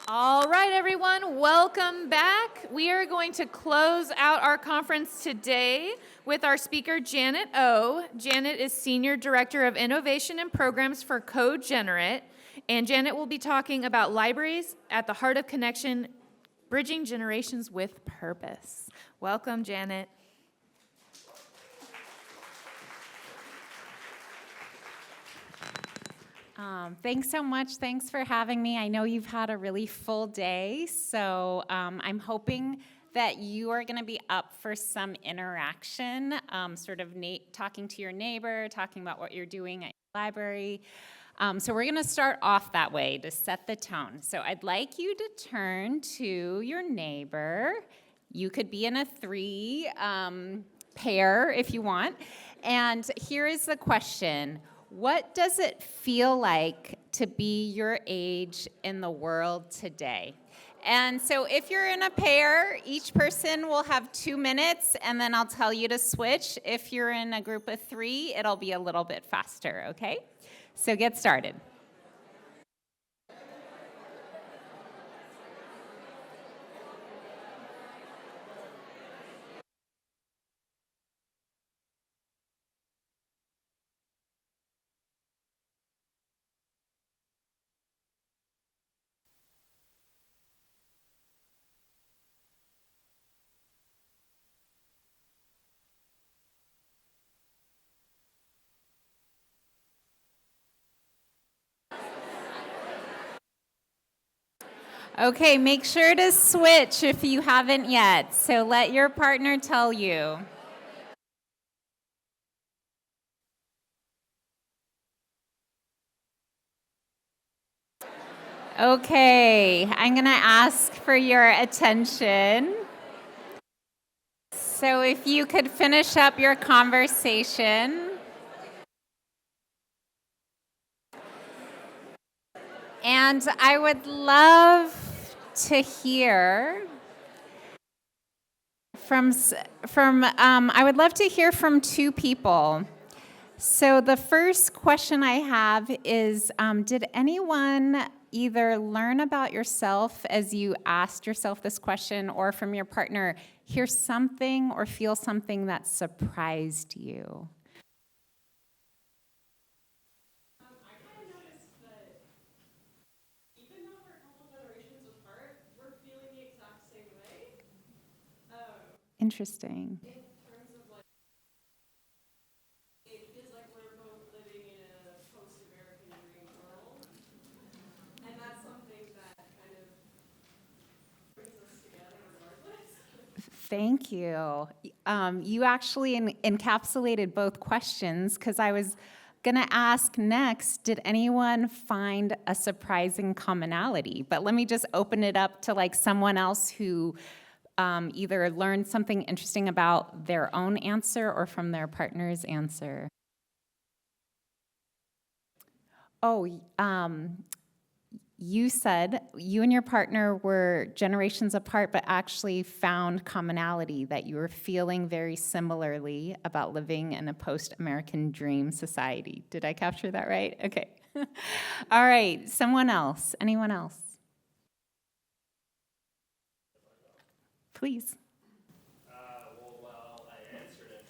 All right, everyone, welcome back. We are going to close out our conference today with our speaker, Janet O. Janet is Senior Director of Innovation and Programs for CoGenerate, and Janet will be talking about libraries at the heart of connection, bridging generations with purpose. Welcome, Janet. Thanks so much. Thanks for having me. I know you've had a really full day, so I'm hoping that you are going to be up for some interaction, sort of talking to your neighbor, talking about what you're doing at your library. So we're going to start off that way to set the tone. So I'd like you to turn to your neighbor. You could be in a three pair if you want. And here is the question. What does it feel like to be your age in the world today? And so if you're in a pair, each person will have 2 minutes, and then I'll tell you to switch. If you're in a group of 3, it'll be a little bit faster, okay? So get started. Okay, make sure to switch if you haven't yet. So let your partner tell you. Okay, I'm going to ask for your attention. So if you could finish up your conversation. And I would love to hear from 2 people. So the first question I have is, did anyone either learn about yourself as you asked yourself this question, or from your partner, hear something or feel something that surprised you? I kind of noticed that even though we're a couple generations apart, we're feeling the exact same way. Interesting. In terms of like, it feels like we're both living in a post-American dream world, and that's something that kind of brings us together regardless. Thank you. You actually encapsulated both questions, because I was going to ask next, did anyone find a surprising commonality? But let me just open it up to like someone else who either learned something interesting about their own answer or from their partner's answer. Oh, you said you and your partner were generations apart, but actually found commonality, that you were feeling very similarly about living in a post-American dream society. Did I capture that right? Okay. All right, someone else, anyone else? Please. While I answered it,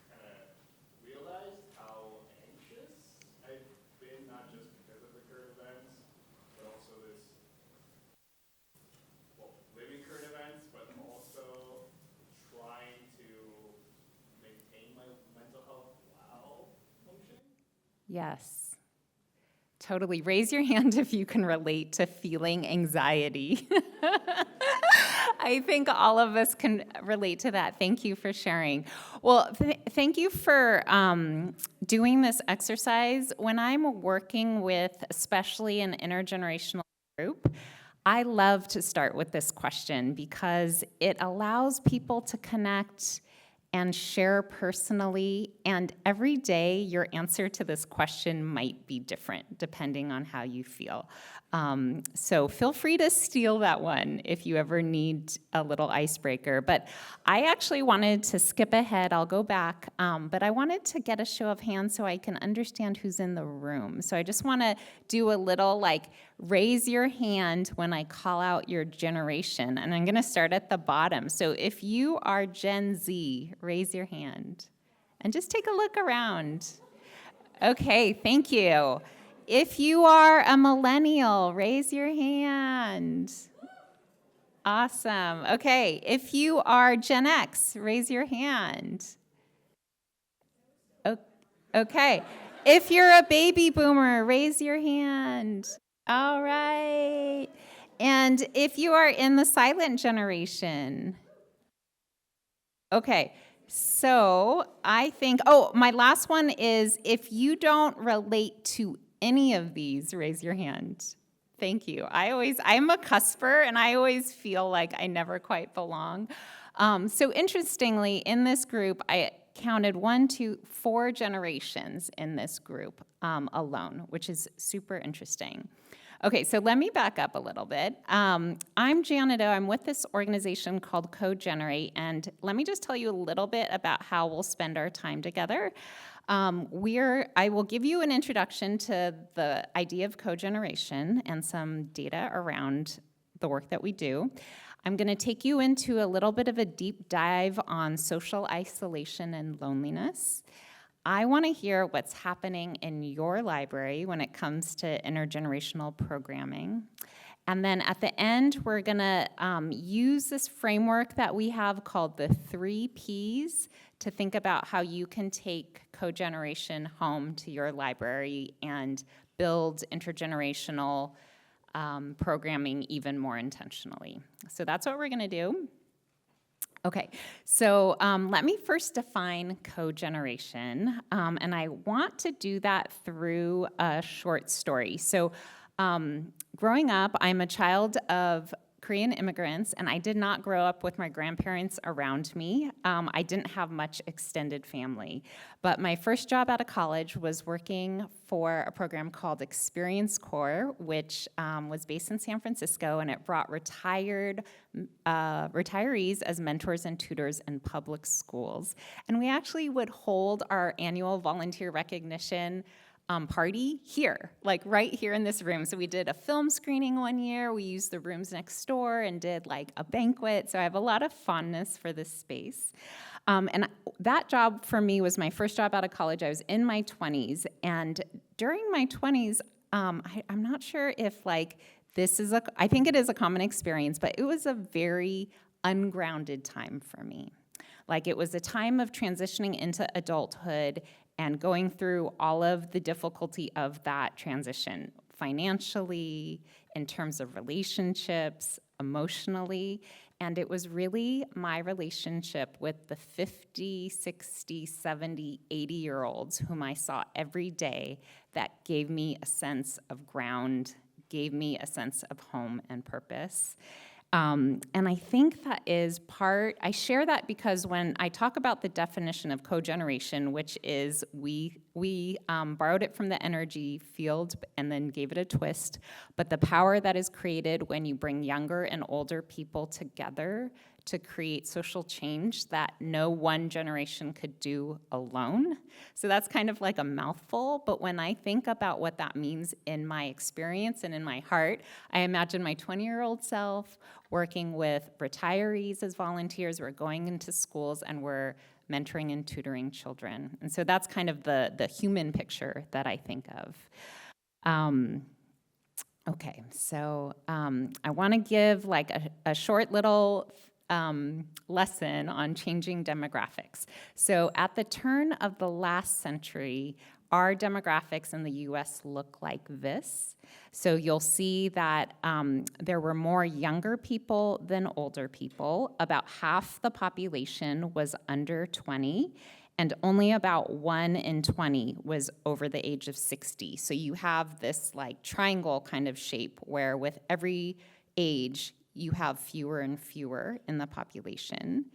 kind of realized how anxious I've been, not just because of the current events, but also living current events, but also trying to maintain my mental health while functioning. Yes. Totally. Raise your hand if you can relate to feeling anxiety. I think all of us can relate to that. Thank you for sharing. Well, thank you for doing this exercise. When I'm working with, especially an intergenerational group, I love to start with this question because it allows people to connect and share personally, and every day your answer to this question might be different depending on how you feel. So feel free to steal that one if you ever need a little icebreaker. But I actually wanted to skip ahead. I'll go back, but I wanted to get a show of hands so I can understand who's in the room. So I just want to do a little raise your hand when I call out your generation. And I'm going to start at the bottom. So if you are Gen Z, raise your hand. And just take a look around. Okay, thank you. If you are a millennial, raise your hand. Awesome. Okay, if you are Gen X, raise your hand. Okay. If you're a baby boomer, raise your hand. All right. And if you are in the silent generation, okay. So I think, my last one is if you don't relate to any of these, raise your hand. Thank you. I'm a cusper, and I always feel like I never quite belong. So interestingly, in this group, I counted 4 generations in this group alone, which is super interesting. Okay, so let me back up a little bit. I'm Janet O. I'm with this organization called CoGenerate, and let me just tell you a little bit about how we'll spend our time together. I will give you an introduction to the idea of cogeneration and some data around the work that we do. I'm going to take you into a little bit of a deep dive on social isolation and loneliness. I want to hear what's happening in your library when it comes to intergenerational programming. And then at the end, we're going to use this framework that we have called the 3 Ps to think about how you can take cogeneration home to your library and build intergenerational programming even more intentionally. So that's what we're going to do. Okay, so let me first define cogeneration, and I want to do that through a short story. So growing up, I'm a child of Korean immigrants, and I did not grow up with my grandparents around me. I didn't have much extended family. But my first job out of college was working for a program called Experience Corps, which was based in San Francisco, and it brought retirees as mentors and tutors in public schools. And we actually would hold our annual volunteer recognition party here, like right here in this room. So we did a film screening one year. We used the rooms next door and did like a banquet. So I have a lot of fondness for this space. And that job for me was my first job out of college. I was in my 20s. And during my 20s, I'm not sure if like I think it is a common experience, but it was a very ungrounded time for me. Like it was a time of transitioning into adulthood and going through all of the difficulty of that transition, financially, in terms of relationships, emotionally, and it was really my relationship with the 50, 60, 70, 80-year-olds whom I saw every day that gave me a sense of ground, gave me a sense of home and purpose. And I think that is I share that because when I talk about the definition of cogeneration, which is we borrowed it from the energy field and then gave it a twist, but the power that is created when you bring younger and older people together to create social change that no one generation could do alone. So that's kind of like a mouthful, but when I think about what that means in my experience and in my heart, I imagine my 20-year-old self working with retirees as volunteers. We're going into schools and we're mentoring and tutoring children. And so that's kind of the human picture that I think of. Okay, so I want to give like a short little lesson on changing demographics. So at the turn of the last century, our demographics in the US look like this. So you'll see that there were more younger people than older people. About half the population was under 20, and only about 1 in 20 was over the age of 60. So you have this like triangle kind of shape where with every age, you have fewer and fewer in the population.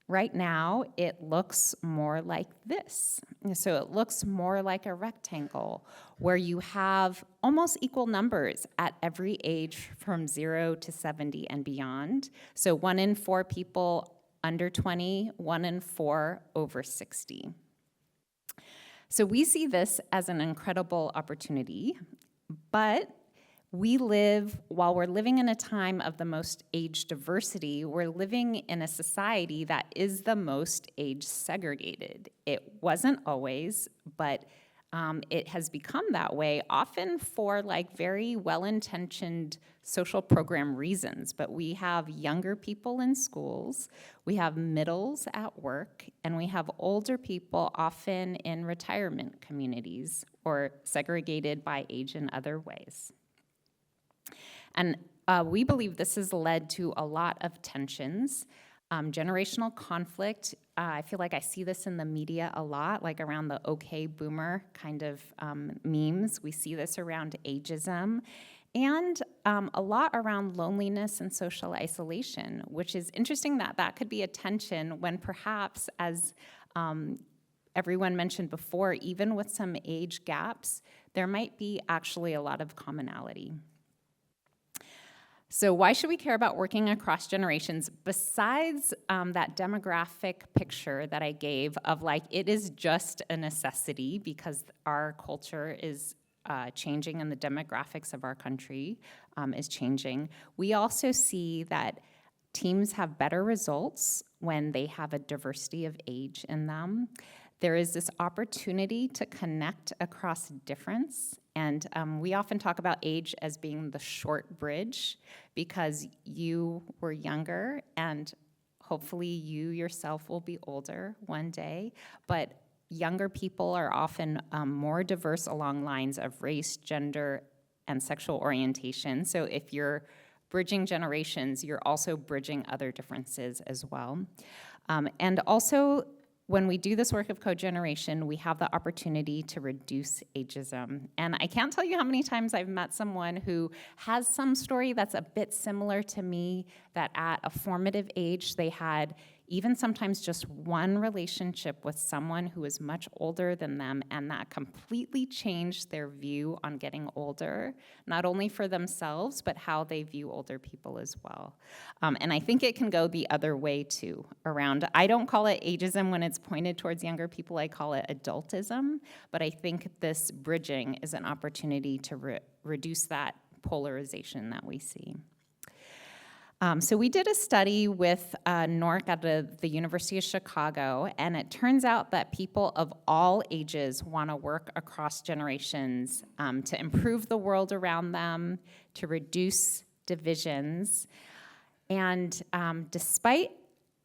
Right now, it looks more like this. So it looks more like a rectangle where you have almost equal numbers at every age from 0 to 70 and beyond. So 1 in 4 people under 20, 1 in 4 over 60. So we see this as an incredible opportunity, but while we're living in a time of the most age diversity, we're living in a society that is the most age segregated. It wasn't always, but it has become that way, often for like very well-intentioned social program reasons. But we have younger people in schools, we have middles at work, and we have older people often in retirement communities or segregated by age in other ways. And we believe this has led to a lot of tensions, generational conflict. I feel like I see this in the media a lot, like around the okay boomer kind of memes. We see this around ageism, and a lot around loneliness and social isolation, which is interesting that that could be a tension when perhaps, as everyone mentioned before, even with some age gaps, there might be actually a lot of commonality. So why should we care about working across generations besides that demographic picture that I gave of like it is just a necessity because our culture is changing and the demographics of our country is changing. We also see that teams have better results when they have a diversity of age in them. There is this opportunity to connect across difference, and we often talk about age as being the short bridge because you were younger and hopefully you yourself will be older one day, but younger people are often more diverse along lines of race, gender, and sexual orientation. So if you're bridging generations, you're also bridging other differences as well. And also, when we do this work of cogeneration, we have the opportunity to reduce ageism. And I can't tell you how many times I've met someone who has some story that's a bit similar to me, that at a formative age, they had even sometimes just one relationship with someone who was much older than them, and that completely changed their view on getting older, not only for themselves, but how they view older people as well. And I think it can go the other way too, around, I don't call it ageism when it's pointed towards younger people, I call it adultism, but I think this bridging is an opportunity to reduce that polarization that we see. So we did a study with NORC at the University of Chicago, and it turns out that people of all ages want to work across generations to improve the world around them, to reduce divisions. And despite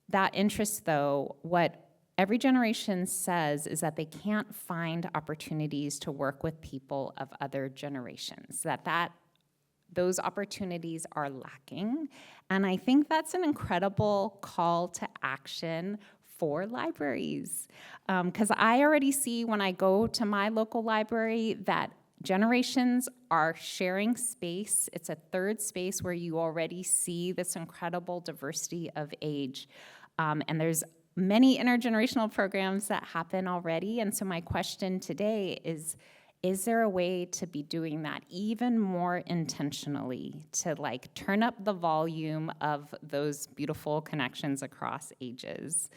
that interest, though, what every generation says is that they can't find opportunities to work with people of other generations, those opportunities are lacking. And I think that's an incredible call to action for libraries. Because I already see when I go to my local library that generations are sharing space. It's a third space where you already see this incredible diversity of age. And there's many intergenerational programs that happen already. And so my question today is there a way to be doing that even more intentionally, to like turn up the volume of those beautiful connections across ages?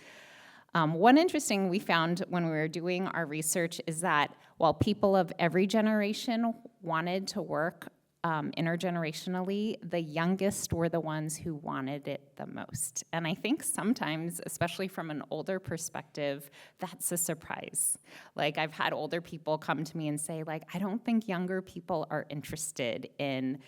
One interesting we found when we were doing our research is that while people of every generation wanted to work intergenerationally, the youngest were the ones who wanted it the most. And I think sometimes, especially from an older perspective, that's a surprise. Like I've had older people come to me and say, like, I don't think younger people are interested in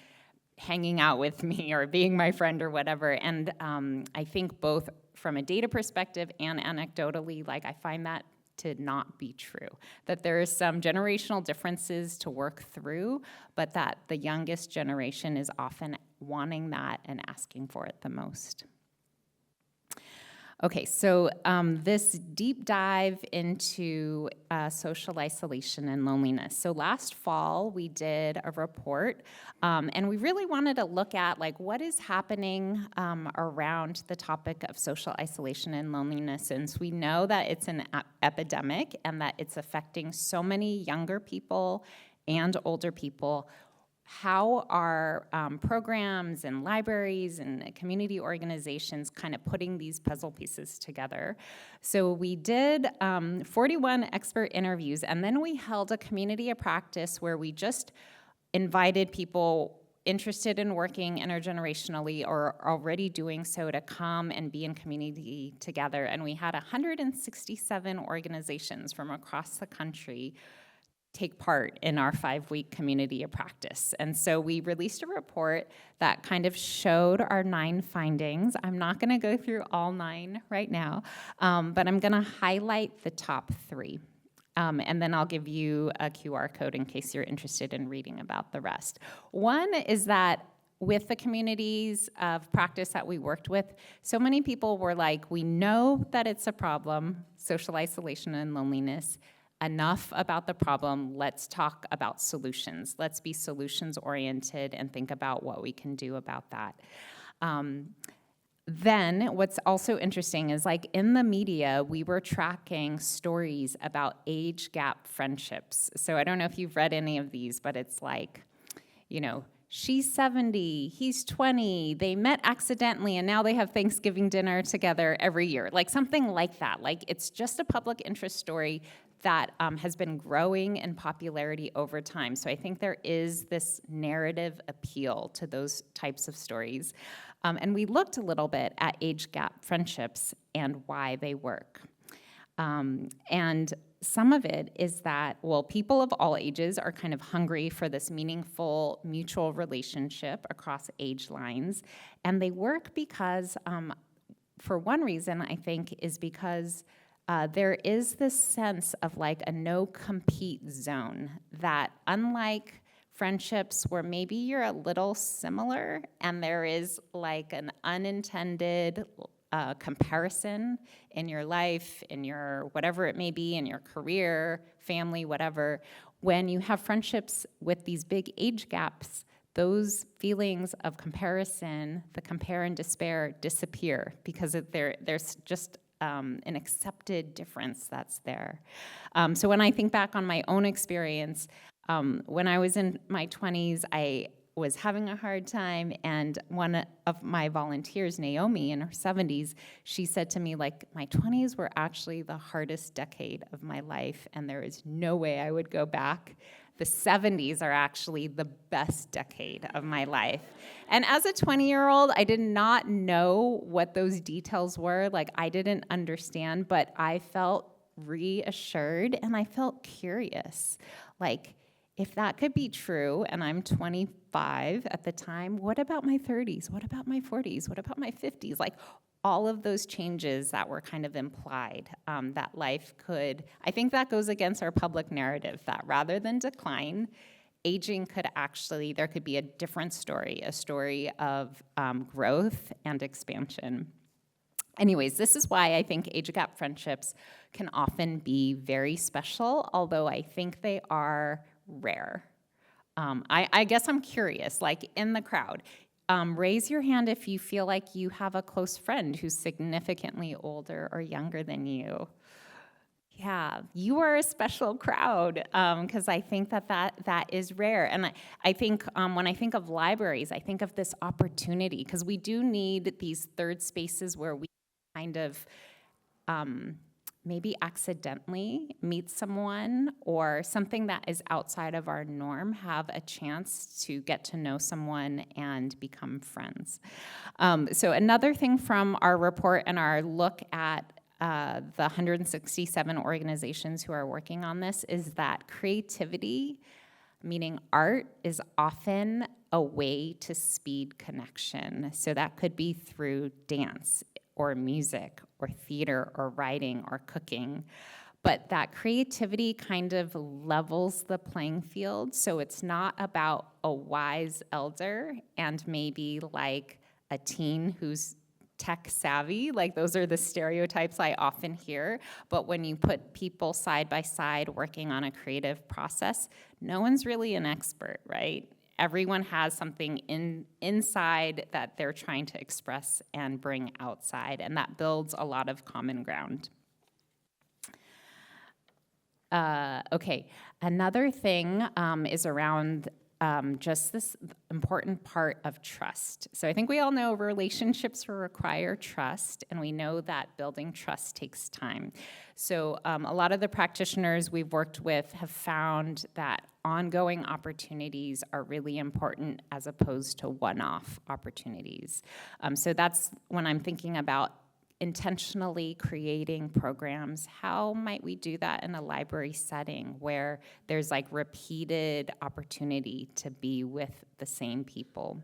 hanging out with me or being my friend or whatever. And I think both from a data perspective and anecdotally, like I find that to not be true, that there is some generational differences to work through, but that the youngest generation is often wanting that and asking for it the most. Okay, so this deep dive into social isolation and loneliness. So last fall, we did a report, and we really wanted to look at like what is happening around the topic of social isolation and loneliness, since we know that it's an epidemic and that it's affecting so many younger people and older people. How are programs and libraries and community organizations kind of putting these puzzle pieces together? So we did 41 expert interviews, and then we held a community of practice where we just invited people interested in working intergenerationally or already doing so to come and be in community together. And we had 167 organizations from across the country take part in our 5-week community of practice. And so we released a report that kind of showed our 9 findings. I'm not going to go through all 9 right now, but I'm going to highlight the top 3. And then I'll give you a QR code in case you're interested in reading about the rest. One is that with the communities of practice that we worked with, so many people were like, we know that it's a problem, social isolation and loneliness. Enough about the problem, let's talk about solutions. Let's be solutions-oriented and think about what we can do about that. Then what's also interesting is, like, in the media, we were tracking stories about age gap friendships. So I don't know if you've read any of these, but it's like, you know, she's 70, he's 20, they met accidentally, and now they have Thanksgiving dinner together every year. Like something like that. Like, it's just a public interest story that has been growing in popularity over time. So I think there is this narrative appeal to those types of stories. And we looked a little bit at age gap friendships and why they work. And some of it is that, well, people of all ages are kind of hungry for this meaningful mutual relationship across age lines. And they work because, for one reason, I think, is because there is this sense of like a no-compete zone that, unlike friendships where maybe you're a little similar and there is like an unintended comparison in your life, in your whatever it may be, in your career, family, whatever, when you have friendships with these big age gaps, those feelings of comparison, the compare and despair, disappear because there's just an accepted difference that's there. So when I think back on my own experience, when I was in my 20s, I was having a hard time, and one of my volunteers, Naomi, in her 70s, she said to me, like, my 20s were actually the hardest decade of my life, and there is no way I would go back. The 70s are actually the best decade of my life. And as a 20-year-old, I did not know what those details were. Like, I didn't understand, but I felt reassured and I felt curious. Like, if that could be true, and I'm 25 at the time, what about my 30s? What about my 40s? What about my 50s? Like, all of those changes that were kind of implied, that life could, I think that goes against our public narrative, that rather than decline, aging could actually, there could be a different story, a story of growth and expansion. Anyways, this is why I think age gap friendships can often be very special, although I think they are rare. I guess I'm curious, like in the crowd, raise your hand if you feel like you have a close friend who's significantly older or younger than you. Yeah, you are a special crowd, because I think that is rare. And I think when I think of libraries, I think of this opportunity, because we do need these third spaces where we kind of maybe accidentally meet someone or something that is outside of our norm, have a chance to get to know someone and become friends. So another thing from our report and our look at the 167 organizations who are working on this is that creativity, meaning art, is often a way to speed connection. So that could be through dance or music or theater or writing or cooking. But that creativity kind of levels the playing field. So it's not about a wise elder and maybe like a teen who's tech savvy. Like, those are the stereotypes I often hear. But when you put people side by side working on a creative process, no one's really an expert, right? Everyone has something inside that they're trying to express and bring outside, and that builds a lot of common ground. Okay, another thing is around just this important part of trust. So I think we all know relationships require trust, and we know that building trust takes time. So a lot of the practitioners we've worked with have found that ongoing opportunities are really important as opposed to one-off opportunities. So that's when I'm thinking about intentionally creating programs. How might we do that in a library setting where there's like repeated opportunity to be with the same people?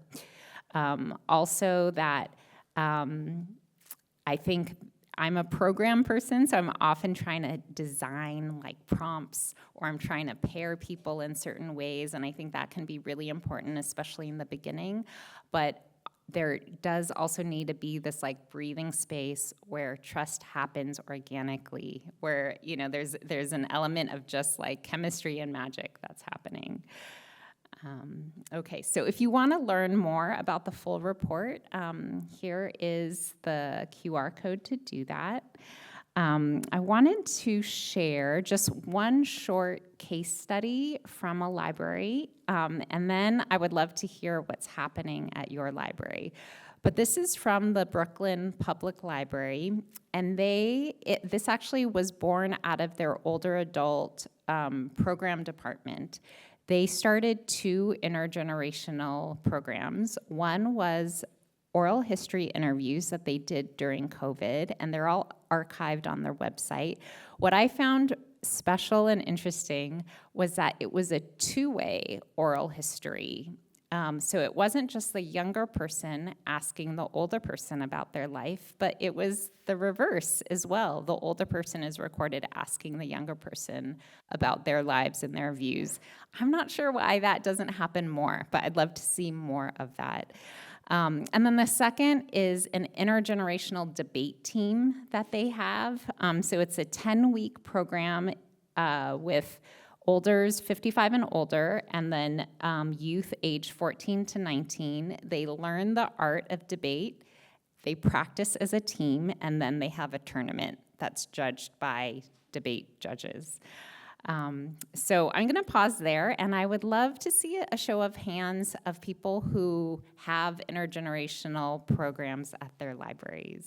Also that I think I'm a program person, so I'm often trying to design like prompts, or I'm trying to pair people in certain ways, and I think that can be really important, especially in the beginning. But there does also need to be this like breathing space where trust happens organically, where there's an element of just like chemistry and magic that's happening. Okay, so if you want to learn more about the full report, here is the QR code to do that. I wanted to share just one short case study from a library, and then I would love to hear what's happening at your library. But this is from the Brooklyn Public Library, and this actually was born out of their older adult program department. They started 2 intergenerational programs. One was oral history interviews that they did during COVID, and they're all archived on their website. What I found special and interesting was that it was a 2-way oral history. So it wasn't just the younger person asking the older person about their life, but it was the reverse as well. The older person is recorded asking the younger person about their lives and their views. I'm not sure why that doesn't happen more, but I'd love to see more of that. And then the second is an intergenerational debate team that they have. So it's a 10-week program with Olders 55 and older, and then youth age 14 to 19. They learn the art of debate, they practice as a team, and then they have a tournament that's judged by debate judges. So I'm going to pause there, and I would love to see a show of hands of people who have intergenerational programs at their libraries.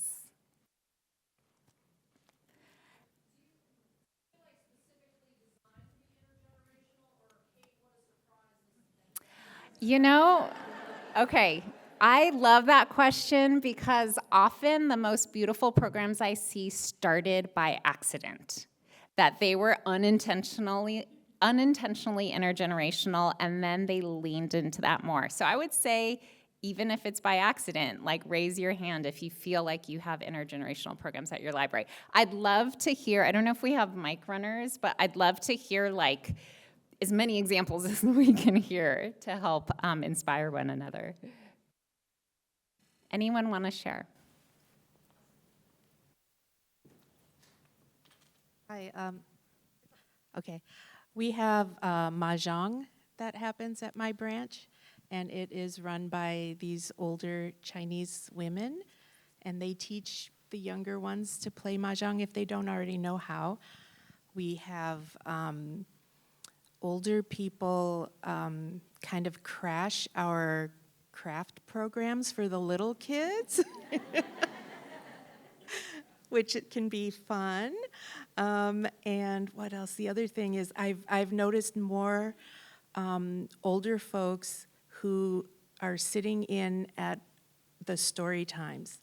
Okay, I love that question because often the most beautiful programs I see started by accident, that they were unintentionally intergenerational, and then they leaned into that more. So I would say, even if it's by accident, like raise your hand if you feel like you have intergenerational programs at your library. I'd love to hear, I don't know if we have mic runners, but I'd love to hear like as many examples as we can hear to help inspire one another. Anyone want to share? Hi. Okay. We have Mahjong that happens at my branch, and it is run by these older Chinese women, and they teach the younger ones to play Mahjong if they don't already know how. We have older people kind of crash our craft programs for the little kids, which it can be fun. And what else? The other thing is I've noticed more older folks who are sitting in at the story times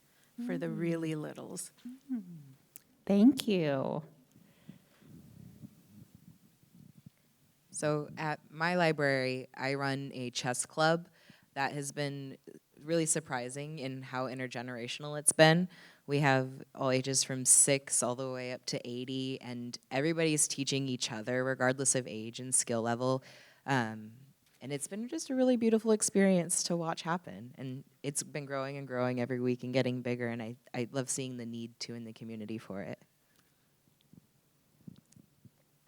for the really littles. Thank you. So at my library, I run a chess club that has been really surprising in how intergenerational it's been. We have all ages from 6 all the way up to 80, and everybody's teaching each other regardless of age and skill level. And it's been just a really beautiful experience to watch happen. And it's been growing and growing every week and getting bigger, and I love seeing the need to in the community for it.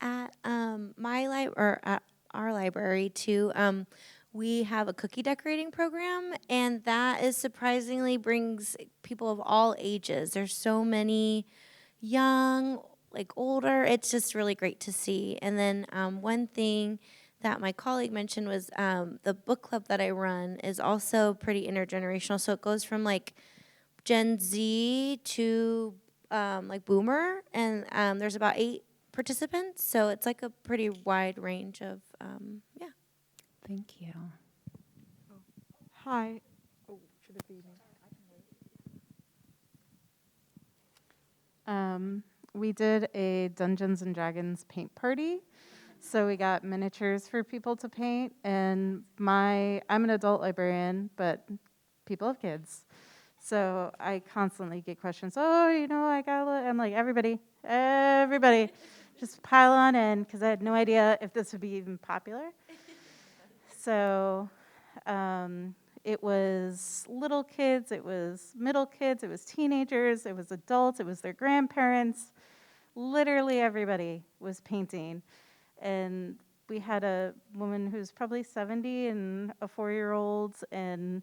At at our library too, we have a cookie decorating program, and that is surprisingly brings people of all ages. There's so many young, like older. It's just really great to see. And then one thing that my colleague mentioned was the book club that I run is also pretty intergenerational. So it goes from like Gen Z to like Boomer, and there's about 8 participants. So it's like a pretty wide range of yeah. Thank you. Hi. Oh, should it be me? We did a Dungeons and Dragons paint party. So we got miniatures for people to paint, and I'm an adult librarian, but people have kids. So I constantly get questions, I'm like, everybody, just pile on in, because I had no idea if this would be even popular. So it was little kids, it was middle kids, it was teenagers, it was adults, it was their grandparents. Literally everybody was painting. And we had a woman who's probably 70 and a 4-year-old, and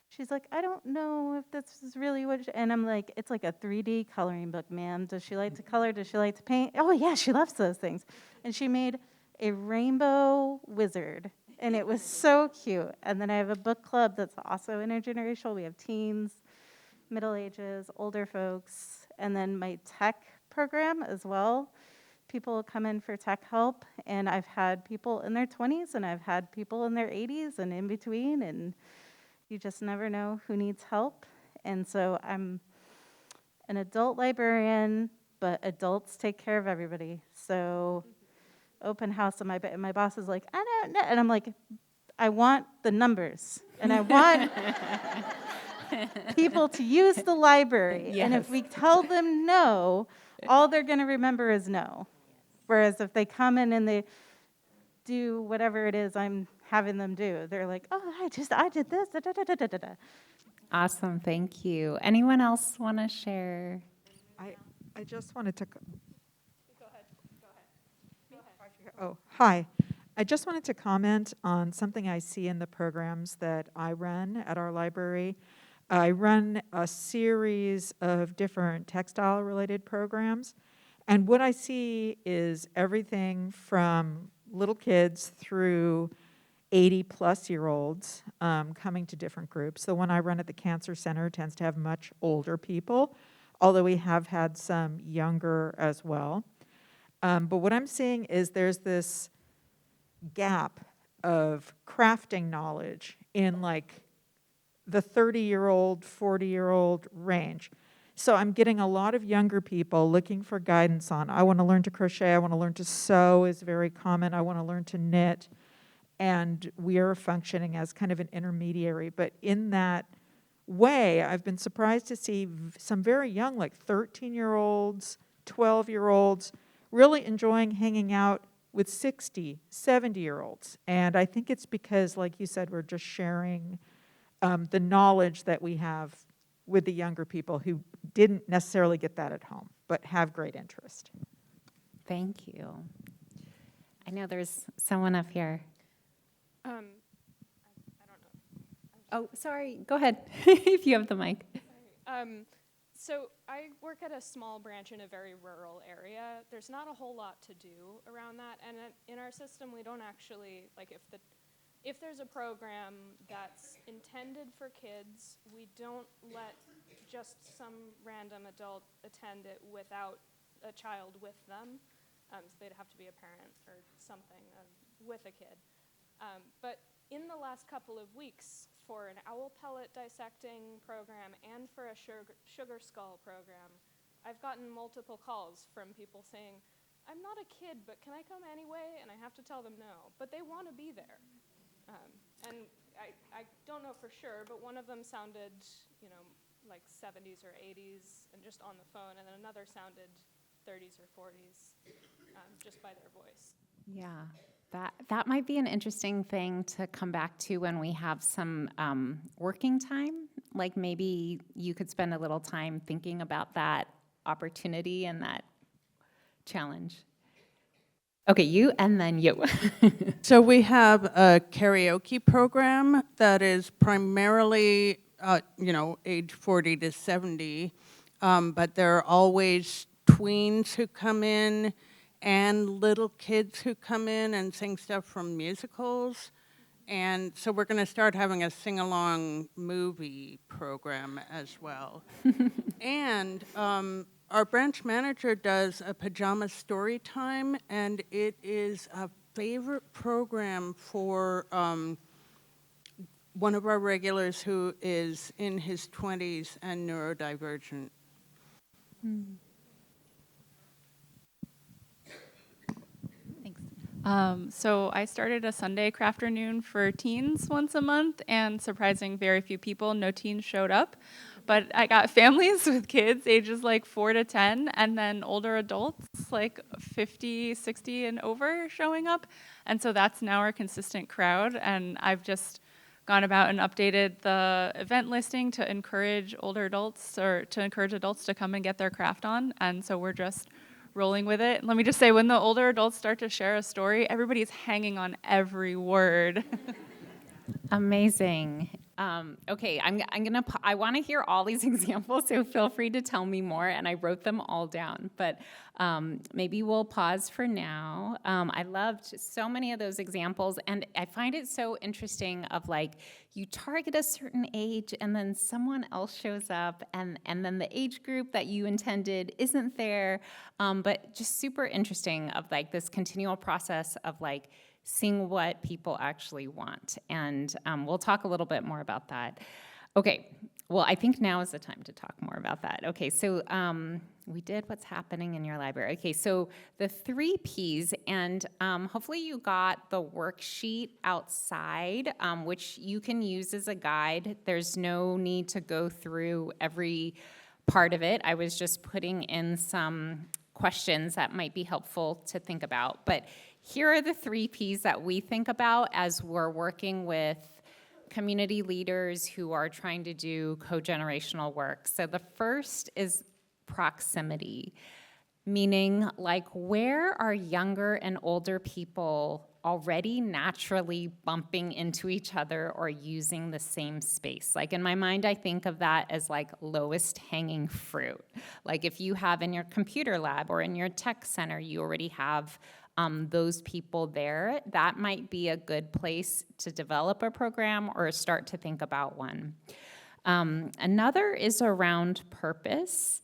she's like, I don't know if this is really what, and I'm like, it's like a 3D coloring book, ma'am. Does she like to color? Does she like to paint? Oh yeah, she loves those things. And she made a rainbow wizard, and it was so cute. And then I have a book club that's also intergenerational. We have teens, middle ages, older folks, and then my tech program as well. People come in for tech help, and I've had people in their 20s, and I've had people in their 80s and in between, and you just never know who needs help. And so I'm an adult librarian, but adults take care of everybody. So open house, and my boss is like, I don't know. And I'm like, I want the numbers, and I want people to use the library. Yes. And if we tell them no, all they're going to remember is no. Whereas if they come in and they do whatever it is I'm having them do, they're like, oh, I did this. Da, da, da, da, da, da. Awesome, thank you. Anyone else want to share? I just wanted to. Go ahead. Oh, hi. I just wanted to comment on something I see in the programs that I run at our library. I run a series of different textile-related programs, and what I see is everything from little kids through 80-plus-year-olds coming to different groups. The one I run at the Cancer Center tends to have much older people, although we have had some younger as well. But what I'm seeing is there's this gap of crafting knowledge in like the 30-year-old, 40-year-old range. So I'm getting a lot of younger people looking for guidance on, I want to learn to crochet, I want to learn to sew is very common, I want to learn to knit. And we are functioning as kind of an intermediary. But in that way, I've been surprised to see some very young, like 13-year-olds, 12-year-olds, really enjoying hanging out with 60, 70-year-olds. And I think it's because, like you said, we're just sharing the knowledge that we have with the younger people who didn't necessarily get that at home, but have great interest. Thank you. I know there's someone up here. I don't know. Oh, sorry, go ahead, if you have the mic. So I work at a small branch in a very rural area. There's not a whole lot to do around that, and in our system, we don't actually, like if there's a program that's intended for kids, we don't let just some random adult attend it without a child with them. So they'd have to be a parent or something with a kid. But in the last couple of weeks, for an owl pellet dissecting program and for a sugar skull program, I've gotten multiple calls from people saying, I'm not a kid, but can I come anyway? And I have to tell them no, but they want to be there. And I don't know for sure, but one of them sounded, like 70s or 80s and just on the phone, and then another sounded 30s or 40s just by their voice. Yeah, that might be an interesting thing to come back to when we have some working time. Like maybe you could spend a little time thinking about that opportunity and that challenge. Okay, you and then you. So we have a karaoke program that is primarily, age 40 to 70, but there are always tweens who come in, and little kids who come in and sing stuff from musicals. And so we're going to start having a sing-along movie program as well. And our branch manager does a pajama story time, and it is a favorite program for one of our regulars who is in his 20s and neurodivergent. So I started a Sunday crafternoon for teens once a month, and surprising very few people, no teens showed up. But I got families with kids ages like 4 to 10, and then older adults like 50, 60 and over showing up. And so that's now our consistent crowd. And I've just gone about and updated the event listing to encourage older adults or to encourage adults to come and get their craft on. And so we're just rolling with it. Let me just say, when the older adults start to share a story, everybody's hanging on every word. Amazing. Okay, I want to hear all these examples, so feel free to tell me more, and I wrote them all down, but maybe we'll pause for now. I loved so many of those examples, and I find it so interesting of like, you target a certain age, and then someone else shows up, and then the age group that you intended isn't there, but just super interesting of like this continual process of like, seeing what people actually want. And we'll talk a little bit more about that. Okay, well, I think now is the time to talk more about that. Okay, so we did what's happening in your library. Okay, so the 3 Ps, and hopefully you got the worksheet outside, which you can use as a guide. There's no need to go through every part of it. I was just putting in some questions that might be helpful to think about. But here are the 3 Ps that we think about as we're working with community leaders who are trying to do co-generational work. So the first is proximity, meaning like where are younger and older people already naturally bumping into each other or using the same space. Like in my mind, I think of that as like lowest hanging fruit. Like if you have in your computer lab or in your tech center, you already have those people there, that might be a good place to develop a program or start to think about one. Another is around purpose.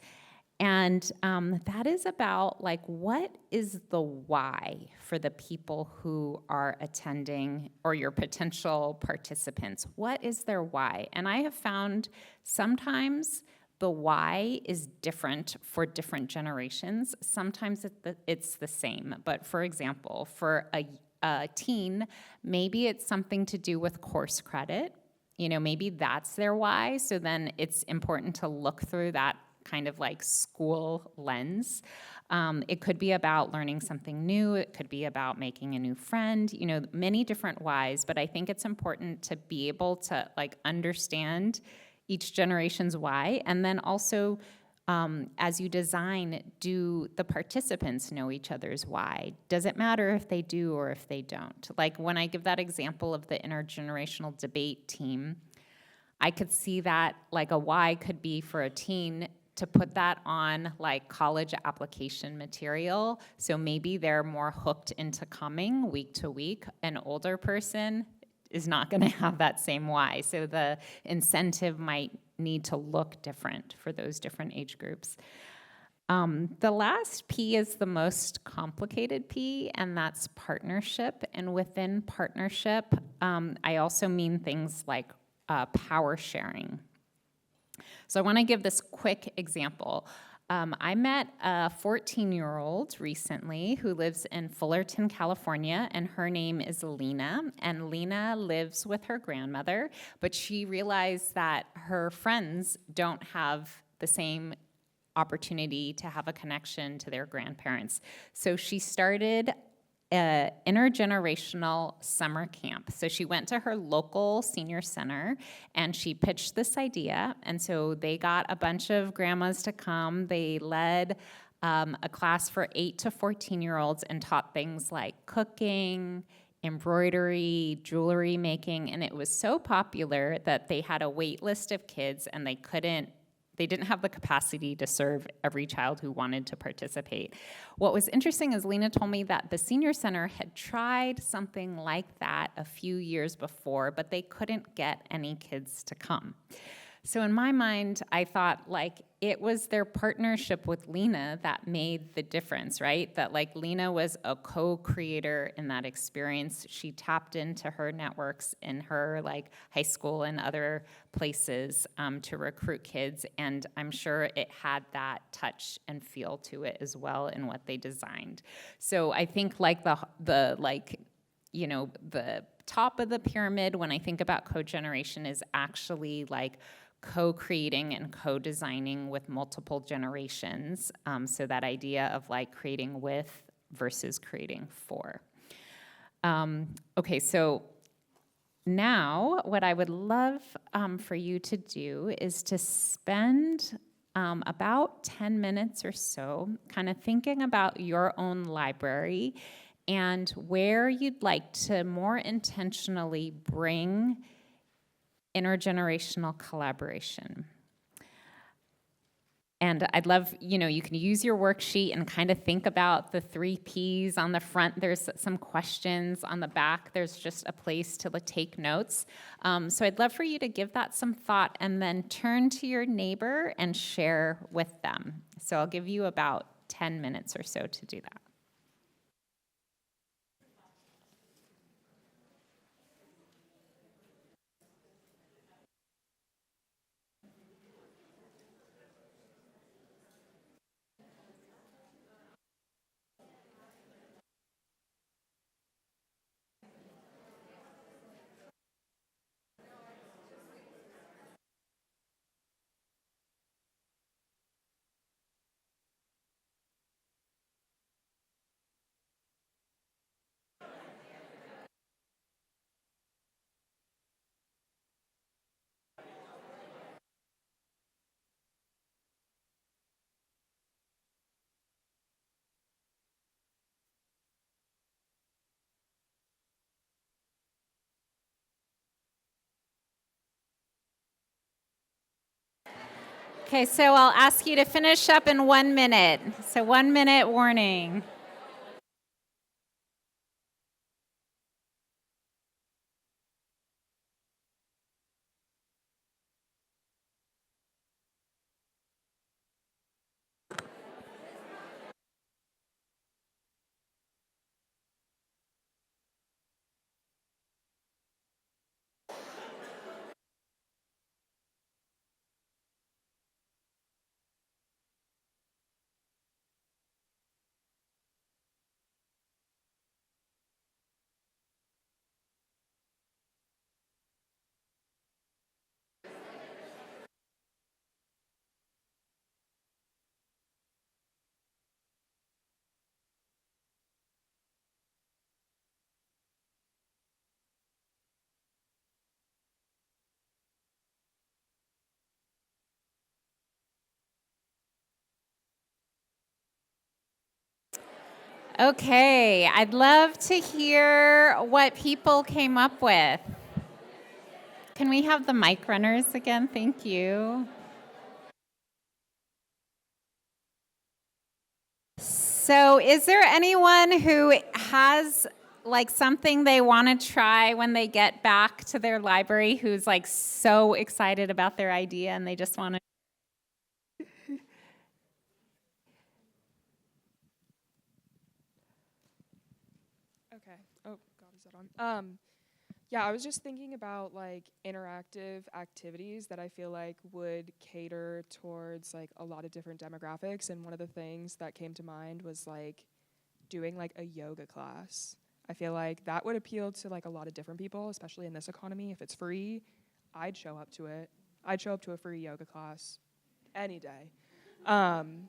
And that is about like, what is the why for the people who are attending or your potential participants? What is their why? And I have found sometimes the why is different for different generations. Sometimes it's the same. But for example, for a teen, maybe it's something to do with course credit. You know, maybe that's their why. So then it's important to look through that kind of like school lens. It could be about learning something new. It could be about making a new friend, you know, many different whys, but I think it's important to be able to like understand each generation's why, and then also as you design, do the participants know each other's why? Does it matter if they do or if they don't? Like when I give that example of the intergenerational debate team, I could see that like a why could be for a teen to put that on like college application material. So maybe they're more hooked into coming week to week. An older person is not going to have that same why. So the incentive might need to look different for those different age groups. The last P is the most complicated P, and that's partnership. And within partnership, I also mean things like power sharing. So I want to give this quick example. I met a 14-year-old recently who lives in Fullerton, California, and her name is Lena. And Lena lives with her grandmother, but she realized that her friends don't have the same opportunity to have a connection to their grandparents. So she started an intergenerational summer camp. So she went to her local senior center and she pitched this idea. And so they got a bunch of grandmas to come. They led a class for 8 to 14-year-olds and taught things like cooking, embroidery, jewelry making. And it was so popular that they had a wait list of kids and they couldn't they didn't have the capacity to serve every child who wanted to participate. What was interesting is Lena told me that the senior center had tried something like that a few years before, but they couldn't get any kids to come. So in my mind, I thought like it was their partnership with Lena that made the difference, right? That like Lena was a co-creator in that experience. She tapped into her networks in her like high school and other places to recruit kids, and I'm sure it had that touch and feel to it as well in what they designed. So I think like the like, you know, the top of the pyramid when I think about co-generation is actually like co-creating and co-designing with multiple generations. So that idea of like creating with versus creating for. Okay, so now what I would love for you to do is to spend about 10 minutes or so kind of thinking about your own library and where you'd like to more intentionally bring intergenerational collaboration. And I'd love, you know, you can use your worksheet and kind of think about the 3 Ps. On the front, there's some questions. On the back, there's just a place to take notes. So I'd love for you to give that some thought and then turn to your neighbor and share with them. So I'll give you about 10 minutes or so to do that. Okay, so I'll ask you to finish up in 1 minute. So 1 minute warning. Okay, I'd love to hear what people came up with. Can we have the mic runners again? Thank you. So, is there anyone who has like something they want to try when they get back to their library who's like so excited about their idea and they just want to? Okay. Oh, God, is that on? Yeah, I was just thinking about like interactive activities that I feel like would cater towards like a lot of different demographics. And one of the things that came to mind was like doing like a yoga class. I feel like that would appeal to like a lot of different people, especially in this economy. If it's free, I'd show up to it. I'd show up to a free yoga class any day. And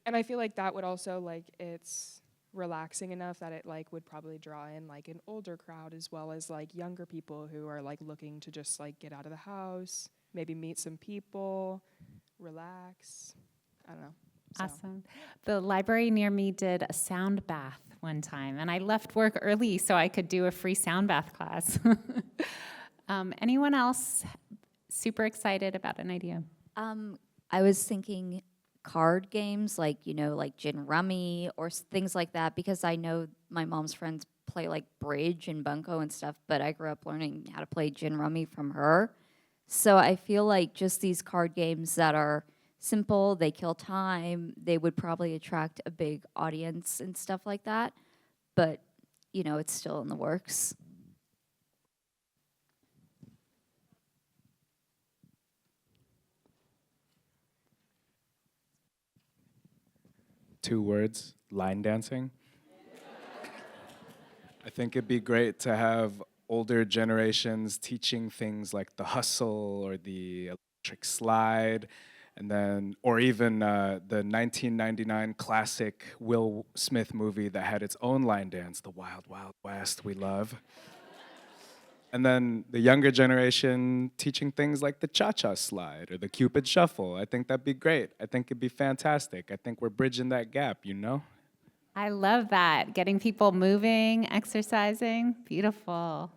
I feel like that would also like it's relaxing enough that it like would probably draw in like an older crowd as well as like younger people who are like looking to just like get out of the house, maybe meet some people, relax. I don't know. So. Awesome. The library near me did a sound bath one time, and I left work early so I could do a free sound bath class. Anyone else super excited about an idea? I was thinking card games like, like gin rummy or things like that, because I know my mom's friends play like bridge and bunco and stuff, but I grew up learning how to play gin rummy from her. So I feel like just these card games that are simple, they kill time, they would probably attract a big audience and stuff like that. But, it's still in the works. Two words, line dancing. I think it'd be great to have older generations teaching things like the hustle or the electric slide, and then, or even the 1999 classic Will Smith movie that had its own line dance, The Wild Wild West, we love. And then the younger generation teaching things like the cha-cha slide or the Cupid shuffle. I think that'd be great. I think it'd be fantastic. I think we're bridging that gap, I love that. Getting people moving, exercising. Beautiful.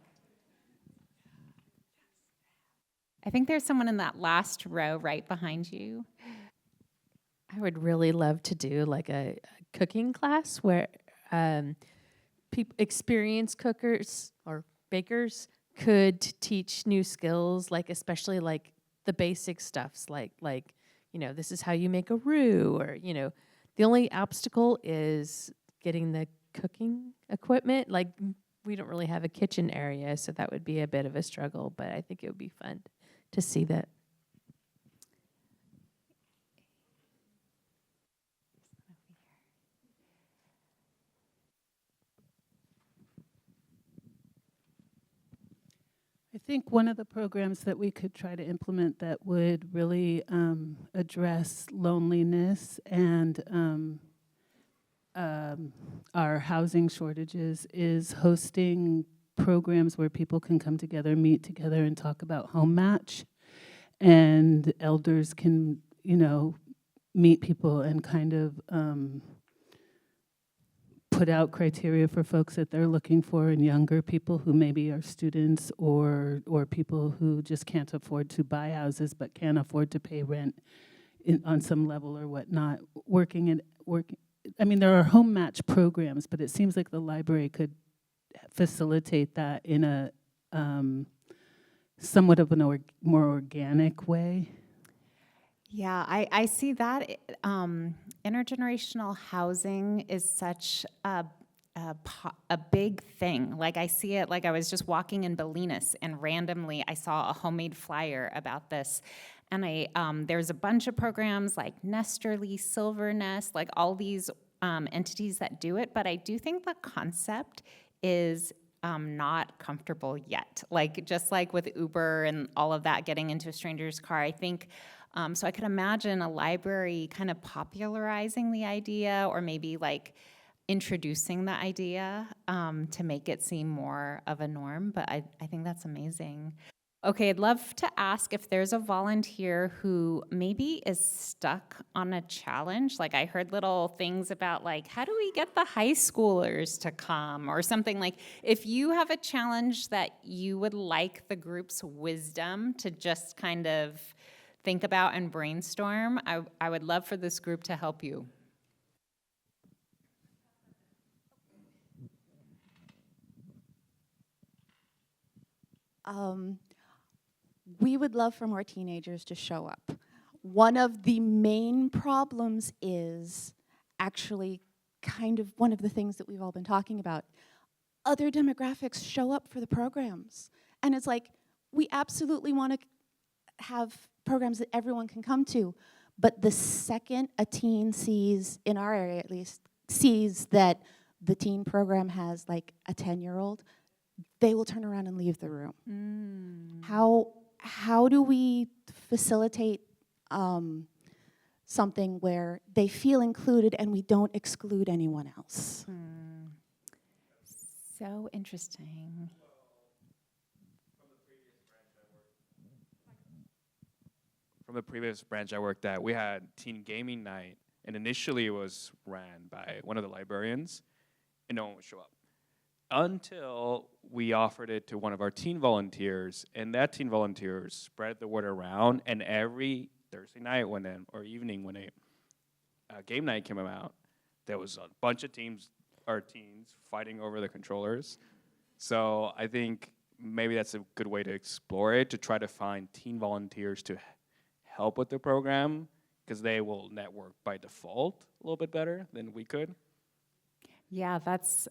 I think there's someone in that last row right behind you. I would really love to do like a cooking class where experienced cookers or bakers could teach new skills, like especially like the basic stuffs, like this is how you make a roux, or the only obstacle is getting the cooking equipment. Like we don't really have a kitchen area, so that would be a bit of a struggle, but I think it would be fun to see that. I think one of the programs that we could try to implement that would really address loneliness and our housing shortages is hosting programs where people can come together, meet together, and talk about home match. And elders can, meet people and kind of put out criteria for folks that they're looking for, and younger people who maybe are students or people who just can't afford to buy houses but can't afford to pay rent on some level or whatnot. There are home match programs, but it seems like the library could facilitate that in a somewhat of a more organic way. Yeah, I see that intergenerational housing is such a big thing. Like I see it, like I was just walking in Bolinas and randomly I saw a homemade flyer about this. And there's a bunch of programs like Nesterly, Silver Nest, like all these entities that do it. But I do think the concept is not comfortable yet. Like just like with Uber and all of that, getting into a stranger's car, I think. So I could imagine a library kind of popularizing the idea, or maybe like introducing the idea to make it seem more of a norm. But I think that's amazing. Okay, I'd love to ask if there's a volunteer who maybe is stuck on a challenge. Like I heard little things about like, how do we get the high schoolers to come or something. Like if you have a challenge that you would like the group's wisdom to just kind of think about and brainstorm, I would love for this group to help you. We would love for more teenagers to show up. One of the main problems is actually kind of one of the things that we've all been talking about. Other demographics show up for the programs. And it's like, we absolutely want to have programs that everyone can come to. But the second a teen sees, in our area at least, sees that the teen program has like a 10-year-old, they will turn around and leave the room. How do we facilitate something where they feel included and we don't exclude anyone else? So interesting. From the previous branch I worked at, we had teen gaming night, and initially it was ran by one of the librarians, and no one would show up. Until we offered it to one of our teen volunteers, and that teen volunteer spread the word around, and every Thursday night or evening when a game night came out, there was a bunch of teens fighting over the controllers. So I think maybe that's a good way to explore it, to try to find teen volunteers to help with the program, because they will network by default a little bit better than we could. Yeah, that's,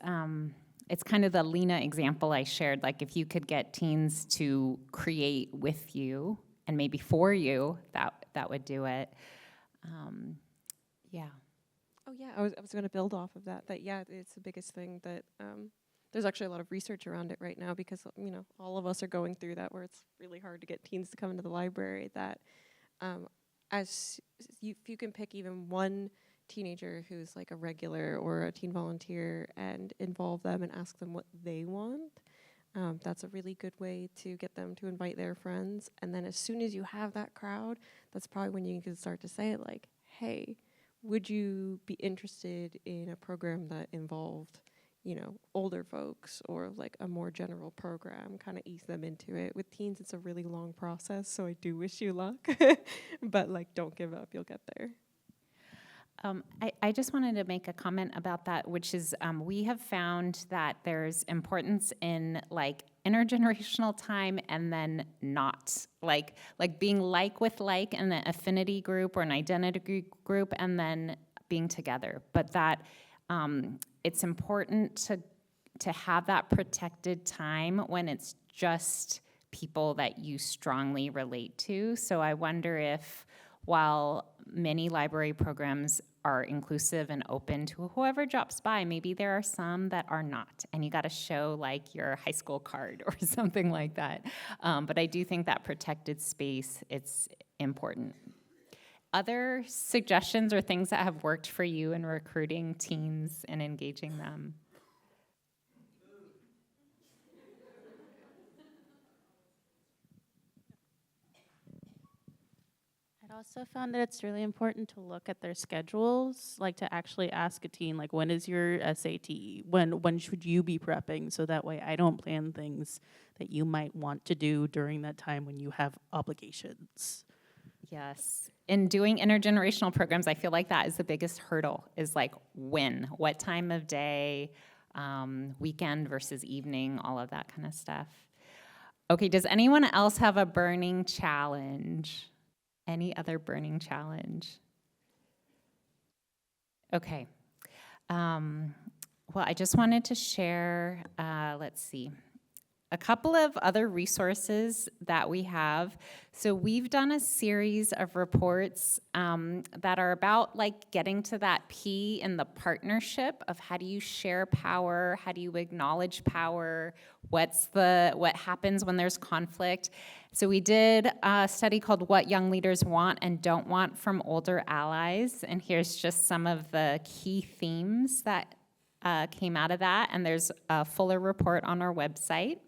it's kind of the Lena example I shared. Like, if you could get teens to create with you and maybe for you, that would do it. Yeah. Oh yeah, I was going to build off of that. That yeah, it's the biggest thing that there's actually a lot of research around it right now, because all of us are going through that, where it's really hard to get teens to come into the library. That if you can pick even one teenager who's like a regular or a teen volunteer and involve them and ask them what they want, that's a really good way to get them to invite their friends. And then as soon as you have that crowd, that's probably when you can start to say, like, hey, would you be interested in a program that involved, older folks, or like a more general program, kind of ease them into it. With teens, it's a really long process, so I do wish you luck. But like, don't give up, you'll get there. I just wanted to make a comment about that, which is we have found that there's importance in like intergenerational time and then not. Like being like with like in an affinity group or an identity group and then being together. But that it's important to have that protected time when it's just people that you strongly relate to. So I wonder if, while many library programs are inclusive and open to whoever drops by, maybe there are some that are not, and you got to show like your high school card or something like that. But I do think that protected space, it's important. Other suggestions or things that have worked for you in recruiting teens and engaging them? I also found that it's really important to look at their schedules, like to actually ask a teen, like, when is your SAT? When should you be prepping? So that way I don't plan things that you might want to do during that time when you have obligations. Yes. In doing intergenerational programs, I feel like that is the biggest hurdle, is like when, what time of day, weekend versus evening, all of that kind of stuff. Okay, does anyone else have a burning challenge? Any other burning challenge? Okay. Well, I just wanted to share, let's see, a couple of other resources that we have. So we've done a series of reports that are about like getting to that P in the partnership of how do you share power, how do you acknowledge power, what happens when there's conflict. So we did a study called What Young Leaders Want and Don't Want from Older Allies, and here's just some of the key themes that came out of that, and there's a fuller report on our website.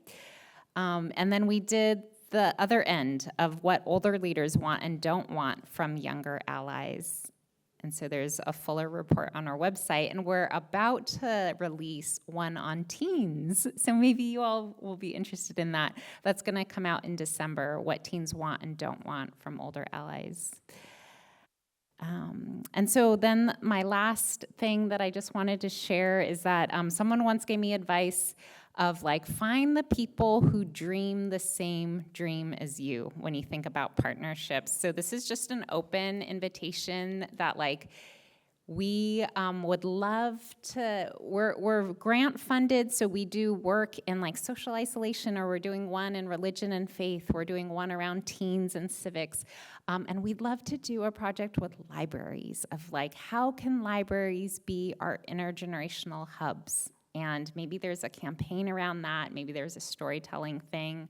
And then we did the other end of what older leaders want and don't want from younger allies. And so there's a fuller report on our website, and we're about to release one on teens. So maybe you all will be interested in that. That's gonna come out in December, what teens want and don't want from older allies. And so then my last thing that I just wanted to share is that someone once gave me advice of like, find the people who dream the same dream as you when you think about partnerships. So this is just an open invitation that like, we would love to, we're grant funded, so we do work in like social isolation, or we're doing one in religion and faith, we're doing one around teens and civics. And we'd love to do a project with libraries of like, how can libraries be our intergenerational hubs? And maybe there's a campaign around that, maybe there's a storytelling thing.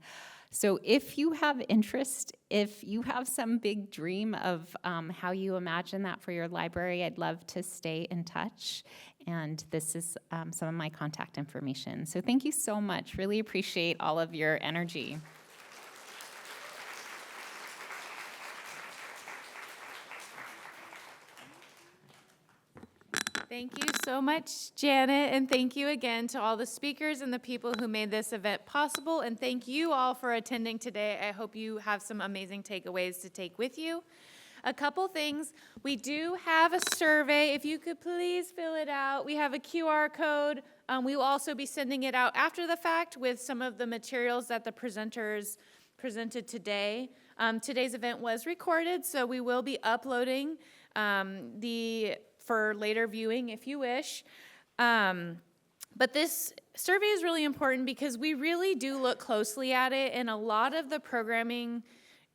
So if you have interest, if you have some big dream of how you imagine that for your library, I'd love to stay in touch. And this is some of my contact information. So thank you so much. Really appreciate all of your energy. Thank you so much, Janet, and thank you again to all the speakers and the people who made this event possible, and thank you all for attending today. I hope you have some amazing takeaways to take with you. A couple things. We do have a survey. If you could please fill it out. We have a QR code. We will also be sending it out after the fact with some of the materials that the presenters presented today. Today's event was recorded, so we will be uploading for later viewing if you wish. But this survey is really important because we really do look closely at it, and a lot of the programming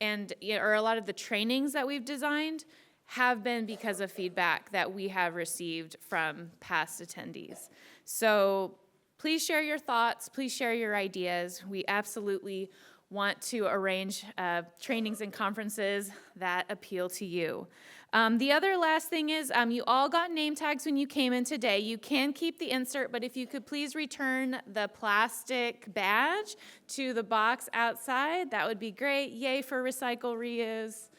or a lot of the trainings that we've designed have been because of feedback that we have received from past attendees. So please share your thoughts, please share your ideas. We absolutely want to arrange trainings and conferences that appeal to you. The other last thing is you all got name tags when you came in today. You can keep the insert, but if you could please return the plastic badge to the box outside, that would be great. Yay for recycle, reuse.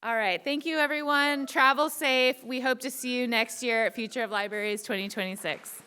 All right, thank you everyone. Travel safe. We hope to see you next year at Future of Libraries 2026.